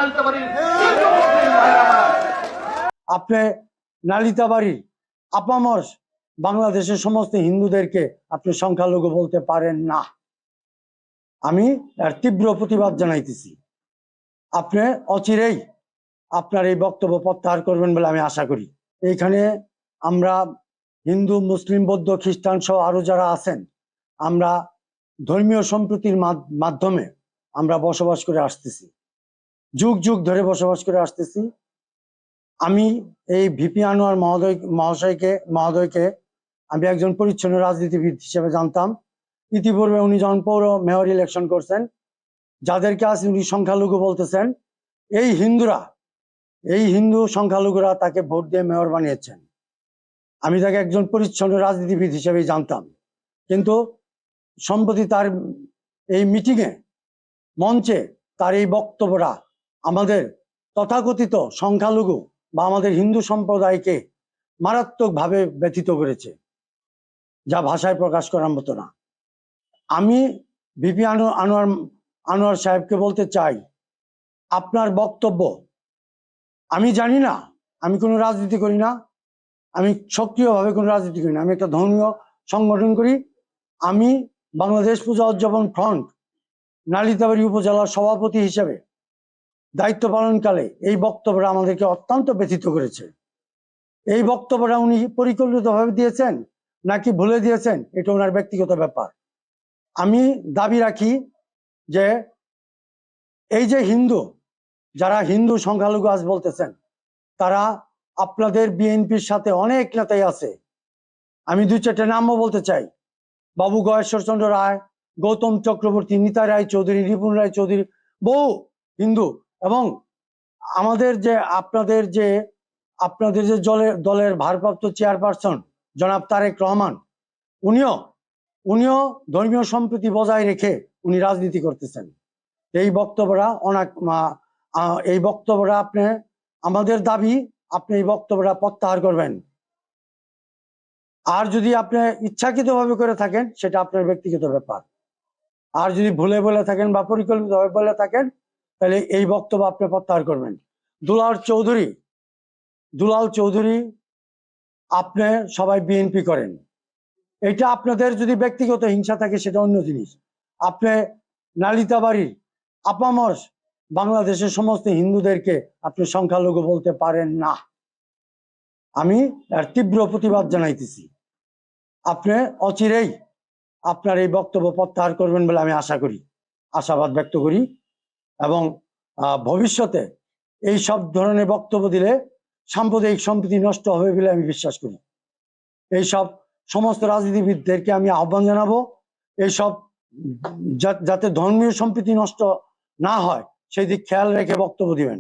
জানতে পারি। আপনি নালিতাবাড়ির আপামর বাংলাদেশের সমস্ত হিন্দুদেরকে আপনি সংখ্যালঘু বলতে পারেন না। আমি এর তীব্র প্রতিবাদ জানাইতেছি। আপনি অচিরেই আপনার এই বক্তব্য প্রত্যাহার করবেন বলে আমি আশা করি। এইখানে আমরা হিন্দু, মুসলিম, বৌদ্ধ, খ্রিস্টান সহ আরো যারা আছেন, আমরা ধর্মীয় সম্প্রীতির মাধ্যমে আমরা বসবাস করে আসতেছি, যুগ যুগ ধরে বসবাস করে আসতেছি। আমি এই ভিপি আনোয়ার মহোদয়কে আমি একজন পরিচ্ছন্ন রাজনীতিবিদ হিসেবে জানতাম। ইতিপূর্বে উনি যখন পৌর মেয়র ইলেকশন করছেন, যাদেরকে আজ উনি সংখ্যালঘু বলতেছেন, এই হিন্দু সংখ্যালঘুরা তাকে ভোট দিয়ে মেয়র বানিয়েছেন। আমি তাকে একজন পরিচ্ছন্ন রাজনীতিবিদ হিসেবেই জানতাম। কিন্তু সম্প্রতি তার এই মিটিংয়ে, মঞ্চে তার এই বক্তব্যটা আমাদের তথাকথিত সংখ্যালঘু বা আমাদের হিন্দু সম্প্রদায়কে মারাত্মকভাবে ব্যথিত করেছে, যা ভাষায় প্রকাশ করার মতো না। আমি ভিপি আনোয়ার সাহেবকে বলতে চাই, আপনার বক্তব্য, আমি জানি না, আমি কোনো রাজনীতি করি না, আমি সক্রিয়ভাবে কোনো রাজনীতি করি না, আমি একটা ধর্মীয় সংগঠন করি। আমি বাংলাদেশ পূজা উদযাপন ফ্রন্ট নালিতাবাড়ি উপজেলার সভাপতি হিসেবে দায়িত্ব পালনকালে এই বক্তব্যটা আমাদেরকে অত্যন্ত ব্যথিত করেছে। এই বক্তব্যটা উনি পরিকল্পিতভাবে দিয়েছেন নাকি ভুলে দিয়েছেন, এটা ওনার ব্যক্তিগত ব্যাপার। আমি দাবি রাখি যে এই যে যারা হিন্দু সংখ্যালঘু আজ বলতেছেন, তারা আপনাদের বিএনপির সাথে অনেক নেতাই আছে। আমি 2-4টা নামও বলতে চাই: বাবু গয়েশ্বর চন্দ্র রায়, গৌতম চক্রবর্তী, নিতা রায় চৌধুরী, রিপুন রায় চৌধুরী, বহু হিন্দু। এবং আমাদের যে আপনাদের যে দলের ভারপ্রাপ্ত চেয়ারপারসন জনাব তারেক রহমান, উনিও ধর্মীয় সম্প্রীতি বজায় রেখে উনি রাজনীতি করতেছেন। এই বক্তব্যটা আপনি, আমাদের দাবি, আপনি এই বক্তব্যটা প্রত্যাহার করবেন। আর যদি আপনি ইচ্ছাকৃতভাবে করে থাকেন, সেটা আপনার ব্যক্তিগত ব্যাপার। আর যদি ভুলে বলে থাকেন বা পরিকল্পিতভাবে বলে থাকেন, তাহলে এই বক্তব্য আপনি প্রত্যাহার করবেন। দুলাল চৌধুরী, আপনি সবাই বিএনপি করেন, এটা আপনাদের যদি ব্যক্তিগত হিংসা থাকে সেটা অন্য জিনিস। আপনি নালিতাবাড়ির আপামর বাংলাদেশের সমস্ত হিন্দুদেরকে আপনি সংখ্যালঘু বলতে পারেন না। আমি এর তীব্র প্রতিবাদ জানাইতেছি। আপনি অচিরেই আপনার এই বক্তব্য প্রত্যাহার করবেন বলে আমি আশাবাদ ব্যক্ত করি। এবং ভবিষ্যতে এই সব ধরনের বক্তব্য দিলে সাম্প্রদায়িক সম্প্রীতি নষ্ট হবে বলে আমি বিশ্বাস করি। এইসব সমস্ত রাজনীতিবিদদেরকে আমি আহ্বান জানাবো, এইসব যাতে ধর্মীয় সম্প্রীতি নষ্ট না হয় সেই দিক খেয়াল রেখে বক্তব্য দিবেন।